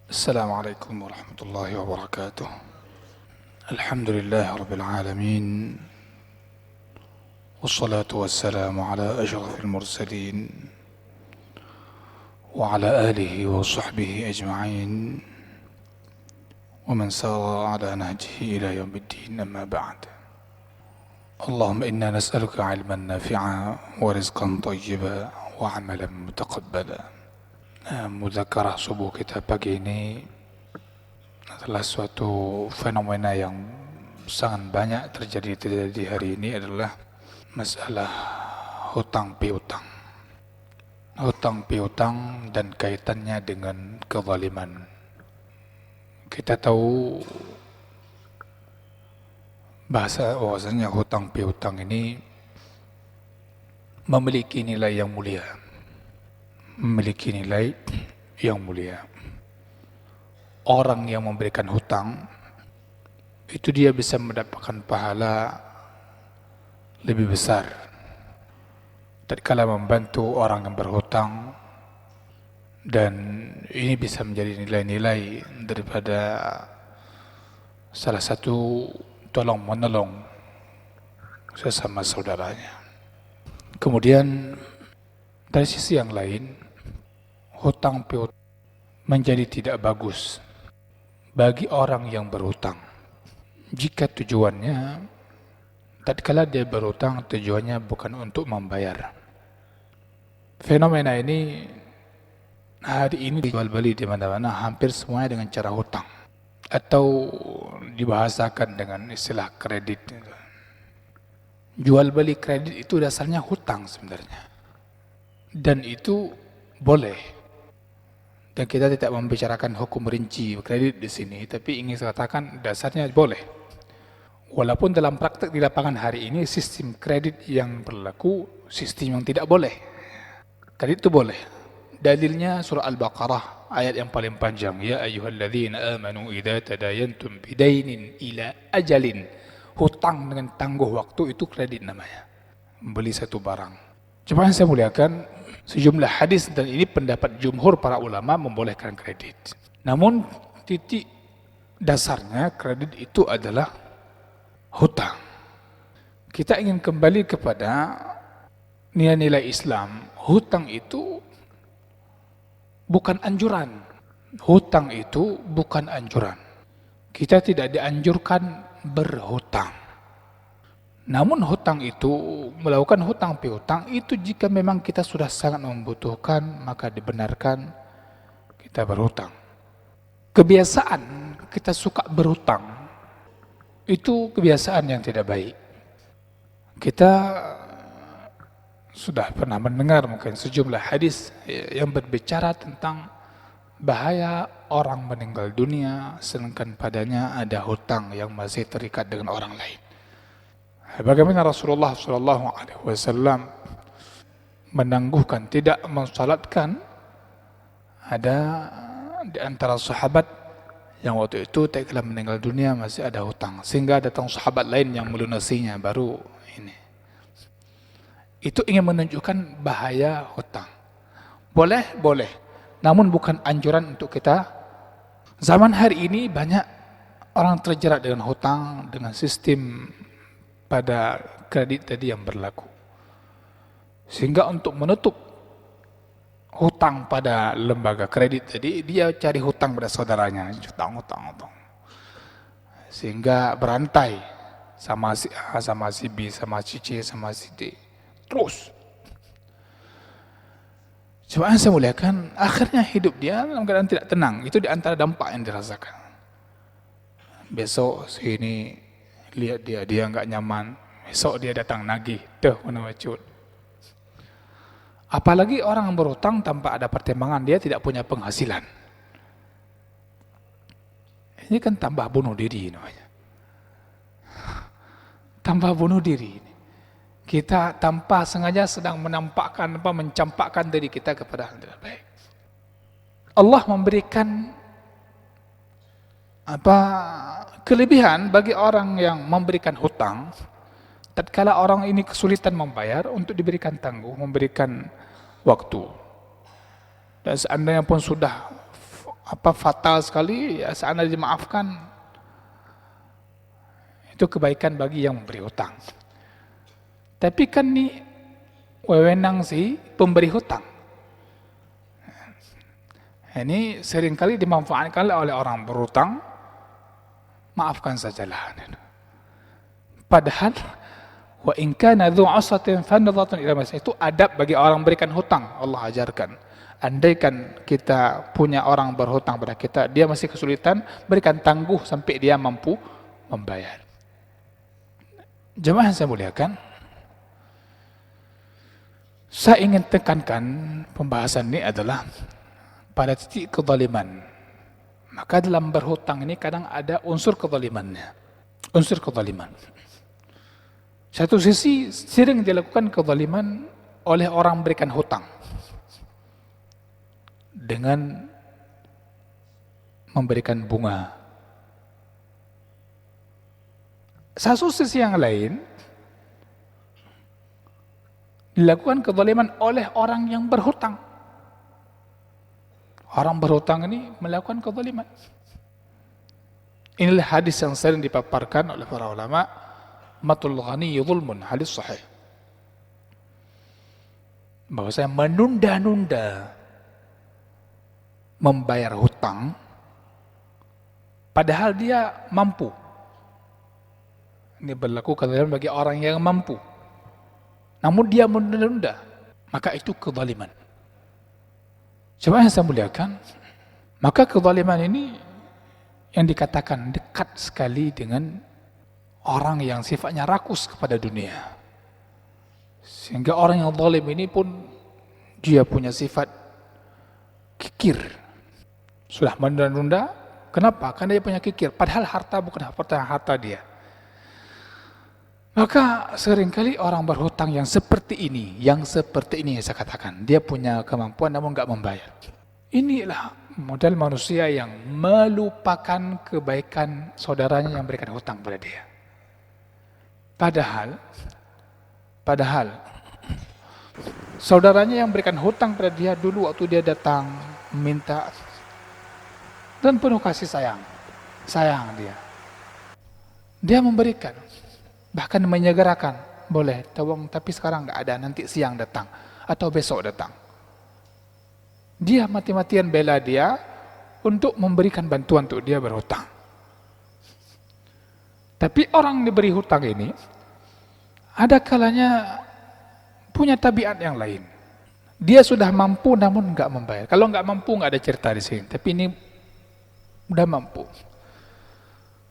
السلام عليكم ورحمة الله وبركاته. الحمد لله رب العالمين، والصلاة والسلام على أشرف المرسلين وعلى آله وصحبه أجمعين ومن سار على نهجه إلى يوم الدين. أما بعد، اللهم إنا نسألك علما نافعا ورزقا طيبا وعملا متقبلا. Mudzakarah subuh kita pagi ini adalah suatu fenomena yang sangat banyak terjadi di hari ini, adalah masalah hutang piutang. Hutang piutang dan kaitannya dengan kezaliman. Kita tahu bahwasanya hutang piutang ini memiliki nilai yang mulia. Orang yang memberikan hutang itu dia bisa mendapatkan pahala lebih besar tatkala membantu orang yang berhutang, dan ini bisa menjadi nilai-nilai daripada salah satu tolong menolong sesama saudaranya. Kemudian dari sisi yang lain, hutang piutang menjadi tidak bagus bagi orang yang berhutang jika tujuannya tatkala dia berhutang tujuannya bukan untuk membayar. Fenomena ini hari ini dijual beli di mana-mana, hampir semuanya dengan cara hutang atau dibahasakan dengan istilah kredit. Jual beli kredit itu dasarnya hutang sebenarnya, dan itu boleh. Dan kita tidak membicarakan hukum rinci kredit di sini, tapi ingin saya katakan dasarnya boleh. Walaupun dalam praktek di lapangan hari ini sistem kredit yang berlaku sistem yang tidak boleh. Kredit itu boleh. Dalilnya surah Al-Baqarah ayat yang paling panjang, ya ayyuhalladzina amanu idza tadayantum bidainin ila ajalin. Hutang dengan tangguh waktu itu kredit namanya. Membeli satu barang. Coba yang saya muliakan, sejumlah hadis dan ini pendapat jumhur para ulama membolehkan kredit. Namun titik dasarnya kredit itu adalah hutang. Kita ingin kembali kepada nilai-nilai Islam. Hutang itu bukan anjuran. Hutang itu bukan anjuran. Kita tidak dianjurkan berhutang. Namun hutang itu, melakukan hutang piutang itu jika memang kita sudah sangat membutuhkan, maka dibenarkan kita berhutang. Kebiasaan kita suka berhutang itu kebiasaan yang tidak baik. Kita sudah pernah mendengar mungkin sejumlah hadis yang berbicara tentang bahaya orang meninggal dunia sedangkan padanya ada hutang yang masih terikat dengan orang lain. Bagaimana Rasulullah SAW menangguhkan, tidak mensalatkan ada di antara sahabat yang waktu itu tatkala meninggal dunia masih ada hutang, sehingga datang sahabat lain yang melunasinya baru ini. Itu ingin menunjukkan bahaya hutang. Boleh, namun bukan anjuran untuk kita. Zaman hari ini banyak orang terjerat dengan hutang dengan sistem pada kredit tadi yang berlaku, sehingga untuk menutup hutang pada lembaga kredit tadi dia cari hutang pada saudaranya, hutang, sehingga berantai sama si A, sama si B, sama si C, sama si D terus. Coba saya muliakan, akhirnya hidup dia dalam keadaan tidak tenang. Itu di antara dampak yang dirasakan. Besok sini lihat dia nggak nyaman, besok dia datang nagih, mana wacut. Apalagi orang yang berhutang tanpa ada pertimbangan, dia tidak punya penghasilan. Ini kan tambah bunuh diri namanya. Tambah bunuh diri. Kita tanpa sengaja sedang mencampakkan diri kita kepada hal tidak baik. Allah memberikan kelebihan bagi orang yang memberikan hutang. Tatkala orang ini kesulitan membayar, untuk diberikan tangguh, memberikan waktu. Dan seandainya pun sudah fatal sekali, ya seandainya dimaafkan, itu kebaikan bagi yang memberi hutang. Tapi kan nih wewenang si pemberi hutang. Ini seringkali dimanfaatkan oleh orang berhutang, maafkan sajalah. Padahal wa in kana dzu 'usratin fanadhatun ila maisarah, itu adab bagi orang berikan hutang. Allah ajarkan. Andaikan kita punya orang berhutang pada kita, dia masih kesulitan, berikan tangguh sampai dia mampu membayar. Jemaah yang saya muliakan, saya ingin tekankan pembahasan ini adalah pada titik kezaliman. Maka dalam berhutang ini kadang ada unsur kezalimannya. Unsur kezaliman. Satu sisi sering dilakukan kezaliman oleh orang berikan hutang dengan memberikan bunga. Satu sisi yang lain dilakukan kezaliman oleh orang yang berhutang. Orang berhutang ini melakukan kezaliman. Inilah hadis yang sering dipaparkan oleh para ulama, matul ghani zulmun, hadis sahih. Bahwa saya menunda-nunda membayar hutang padahal dia mampu. Ini berlaku kezaliman bagi orang yang mampu. Namun dia menunda-nunda, maka itu kezaliman. Coba yang saya muliakan, maka kezaliman ini yang dikatakan dekat sekali dengan orang yang sifatnya rakus kepada dunia. Sehingga orang yang zalim ini pun dia punya sifat kikir. Sudah menunda-nunda, kenapa? Karena dia punya kikir, padahal harta bukan harta dia. Maka seringkali orang berhutang yang seperti ini yang saya katakan, dia punya kemampuan namun enggak membayar. Inilah model manusia yang melupakan kebaikan saudaranya yang berikan hutang pada dia. Padahal saudaranya yang berikan hutang pada dia dulu waktu dia datang minta dan penuh kasih sayang dia memberikan, bahkan menyegerakan, boleh tolong tapi sekarang enggak ada, nanti siang datang atau besok datang. Dia mati-matian bela dia untuk memberikan bantuan untuk dia berhutang. Tapi orang diberi hutang ini ada kalanya punya tabiat yang lain. Dia sudah mampu namun enggak membayar. Kalau enggak mampu enggak ada cerita di sini, tapi ini udah mampu.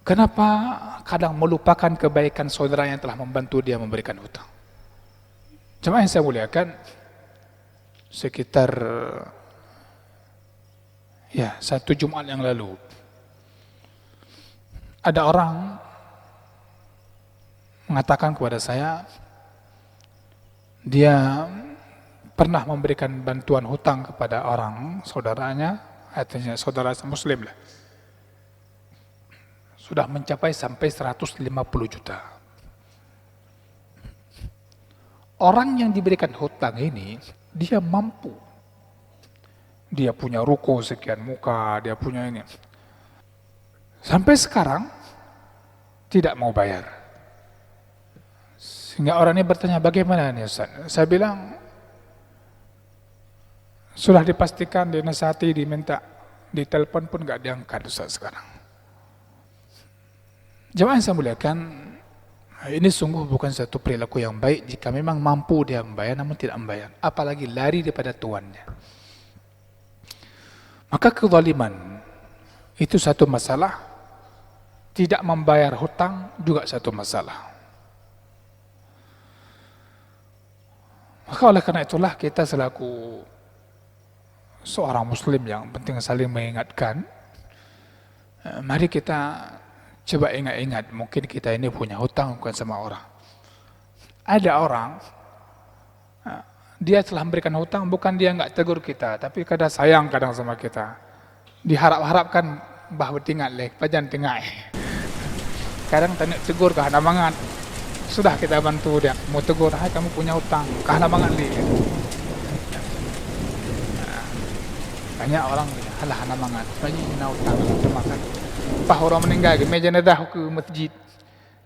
Kenapa kadang melupakan kebaikan saudara yang telah membantu dia memberikan hutang? Jemaah yang saya muliakan, sekitar satu Jumat yang lalu ada orang mengatakan kepada saya dia pernah memberikan bantuan hutang kepada orang saudaranya, artinya saudara muslim lah, sudah mencapai sampai 150 juta. Orang yang diberikan hutang ini dia mampu, dia punya ruko sekian muka, dia punya ini, sampai sekarang tidak mau bayar. Sehingga orang ini bertanya, bagaimana nih Ustaz? Saya bilang, sudah dipastikan, dinasihati, diminta, ditelepon pun gak diangkat Ustaz sekarang. Jemaah yang saya muliakan, ini sungguh bukan satu perilaku yang baik jika memang mampu dia membayar namun tidak membayar, apalagi lari daripada tuannya. Maka kezaliman itu satu masalah, tidak membayar hutang juga satu masalah. Maka oleh karena itulah kita selaku seorang muslim yang penting saling mengingatkan, mari kita coba ingat-ingat, mungkin kita ini punya hutang bukan sama orang. Ada orang, dia telah memberikan hutang, bukan dia enggak tegur kita, tapi kadang sayang kadang sama kita. Diharap-harapkan bah bertingat leh, pajan tengah. Kadang tanya tegur ke hana mangat. Sudah kita bantu dia, mau tegur, hai kamu punya hutang, ke hana mangat leh. Banyak orang Alah ana mangat. Bagi na utang kita makan. Pah orang meninggal ke meja nadah ke masjid.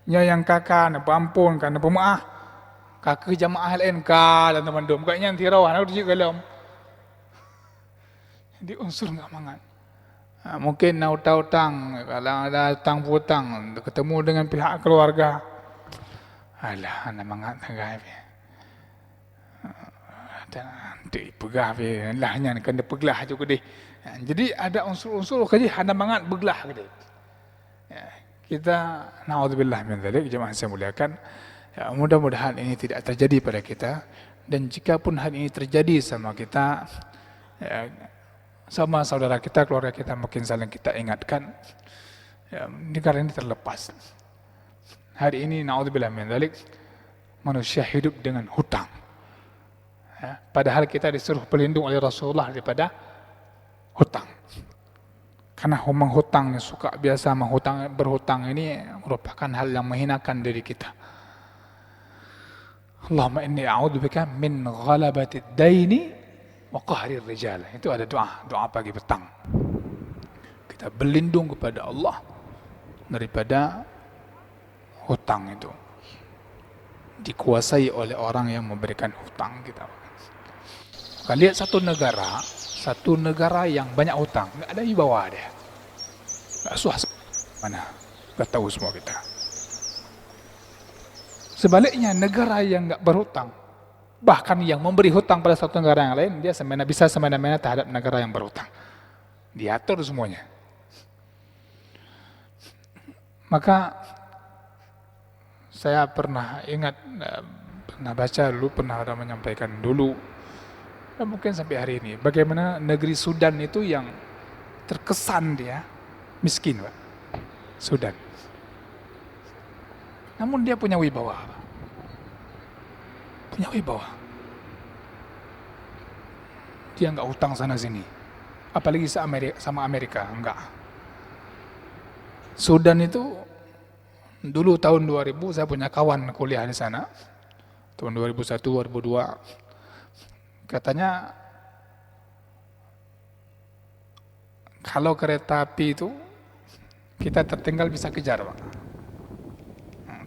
Nya yang kakak na pampun kan na pemaah. Kakak jamaah lain ka dan teman dom. Kayaknya tirau ana urji galam. Di unsur enggak mangat. Mungkin na utang kalau ada utang putang ketemu dengan pihak keluarga. Alah ana mangat nagai. Nanti pegah lahnya kan dia peglah juga deh. Jadi ada unsur-unsur kaji hana mangat beglah gitu. Ya, kita naudzubillah min dzalik jemaah saya muliakan. Ya, mudah-mudahan ini tidak terjadi pada kita dan jika pun hal ini terjadi sama kita ya, sama saudara kita, keluarga kita mungkin saling kita ingatkan ya, negara ini terlepas. Hari ini naudzubillah min dzalik manusia hidup dengan hutang. Ya, padahal kita disuruh pelindung oleh Rasulullah daripada hutang. Karena menghutang suka biasa berhutang ini merupakan hal yang menghinakan diri kita. Allahumma inni a'udzubika min ghalabatid daini wa qahrir rijal. Itu ada doa pagi petang. Kita berlindung kepada Allah daripada hutang itu. Dikuasai oleh orang yang memberikan hutang kita. Kalau lihat satu negara yang banyak hutang, nggak ada wibawa dia, nggak suas mana, nggak tahu semua kita. Sebaliknya negara yang nggak berhutang, bahkan yang memberi hutang pada satu negara yang lain, dia bisa semena-mena terhadap negara yang berhutang, diatur semuanya. Maka saya pernah ingat, pernah baca dulu, pernah ada menyampaikan dulu. Dan mungkin sampai hari ini, bagaimana negeri Sudan itu yang terkesan dia miskin, Pak. Sudan. Namun dia punya wibawa. Punya wibawa. Dia enggak hutang sana sini. Apalagi sama Amerika, enggak. Sudan itu dulu tahun 2000 saya punya kawan kuliah di sana. Tahun 2001, 2002. Katanya kalau kereta api itu kita tertinggal bisa kejar, Pak.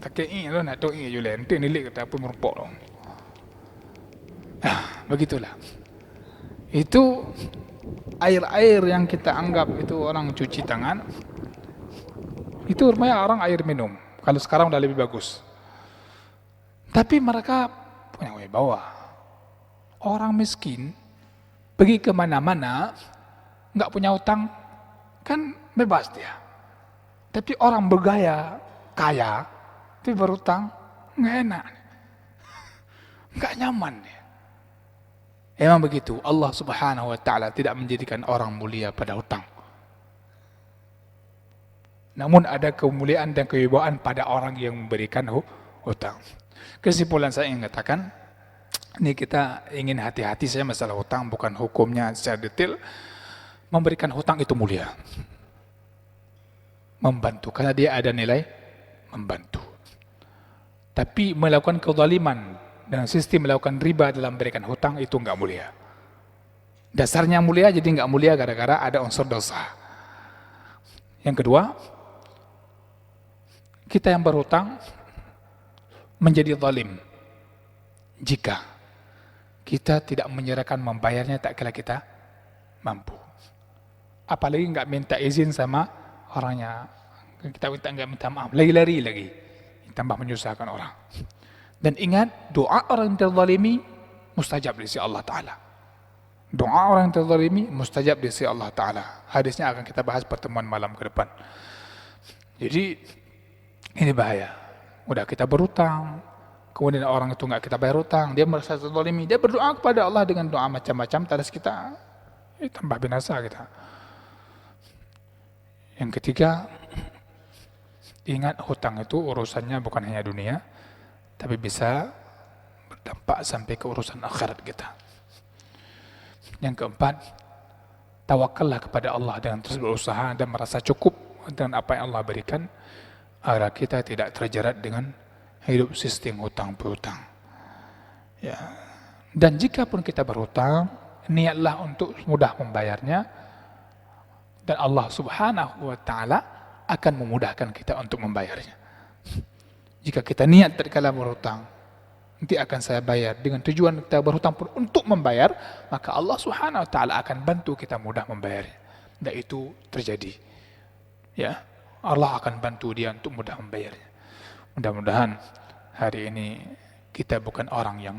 Takei lo nak doi julen, tu nilik kata apa merumpok lo. Begitulah. Itu air-air yang kita anggap itu orang cuci tangan. Itu rupanya orang air minum. Kalau sekarang udah lebih bagus. Tapi mereka punya wibawa. Orang miskin pergi ke mana-mana nggak punya utang kan bebas dia. Tapi orang bergaya kaya tapi berutang nggak enak, nggak nyaman dia. Emang begitu. Allah Subhanahu Wa Taala tidak menjadikan orang mulia pada hutang. Namun ada kemuliaan dan kewibawaan pada orang yang memberikan hutang. Kesimpulan saya ingin katakan, ini kita ingin hati-hati saja masalah hutang, bukan hukumnya secara detail. Memberikan hutang itu mulia. Membantu, karena dia ada nilai membantu. Tapi melakukan kezaliman dengan sistem melakukan riba dalam memberikan hutang itu enggak mulia. Dasarnya mulia, jadi enggak mulia gara-gara ada unsur dosa. Yang kedua, kita yang berhutang menjadi zalim jika kita tidak menyerahkan membayarnya tak kala kita mampu. Apalagi enggak minta izin sama orangnya. Kita enggak minta maaf, lari-lari lagi. Tambah menyusahkan orang. Dan ingat, doa orang yang terzalimi mustajab di sisi Allah Ta'ala. Doa orang yang terzalimi mustajab di sisi Allah Ta'ala. Hadisnya akan kita bahas pertemuan malam ke depan. Jadi ini bahaya. Udah kita berutang, kemudian orang itu enggak kita bayar hutang, dia merasa terzalimi, dia berdoa kepada Allah dengan doa macam-macam, terus kita tambah binasa kita. Yang ketiga, ingat hutang itu urusannya bukan hanya dunia, tapi bisa berdampak sampai ke urusan akhirat kita. Yang keempat, tawakallah kepada Allah dengan terus berusaha dan merasa cukup dengan apa yang Allah berikan, agar kita tidak terjerat dengan hidup sistem hutang berhutang. Ya. Dan jika pun kita berhutang, niatlah untuk mudah membayarnya Dan Allah Subhanahu wa Ta'ala akan memudahkan kita untuk membayarnya. Jika kita niat tatkala berhutang, nanti akan saya bayar, dengan tujuan kita berhutang pun untuk membayar, maka Allah Subhanahu wa Ta'ala akan bantu kita mudah membayarnya. Dan itu terjadi. Ya, Allah akan bantu dia untuk mudah membayarnya. Mudah-mudahan hari ini kita bukan orang yang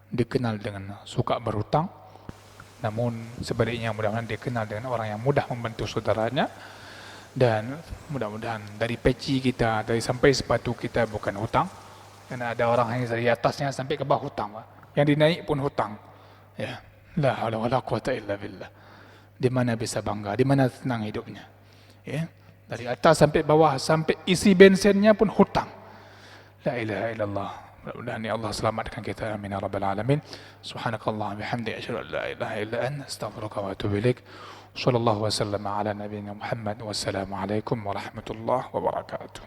dikenal dengan suka berhutang, namun sebaliknya mudah-mudahan dikenal dengan orang yang mudah membantu saudaranya. Dan mudah-mudahan dari peci kita, dari sampai sepatu kita bukan hutang, karena ada orang yang dari atasnya sampai ke bawah hutang, yang dinaik pun hutang. Ya, la haula wala quwata illa billah. Di mana bisa bangga, di mana senang hidupnya? Ya, dari atas sampai bawah, sampai isi bensinnya pun hutang. La ilaha illallah. Mudah-mudahan ya Allah selamatkan kita, amin ya rabbal alamin. Subhanakallah bihamdi, asyhadu an la ilaha illa anta, astaghfiruka wa atubu ilaik. Sallallahu wasallam ala nabiyyina Muhammad. Wassalamu alaikum warahmatullahi wabarakatuh.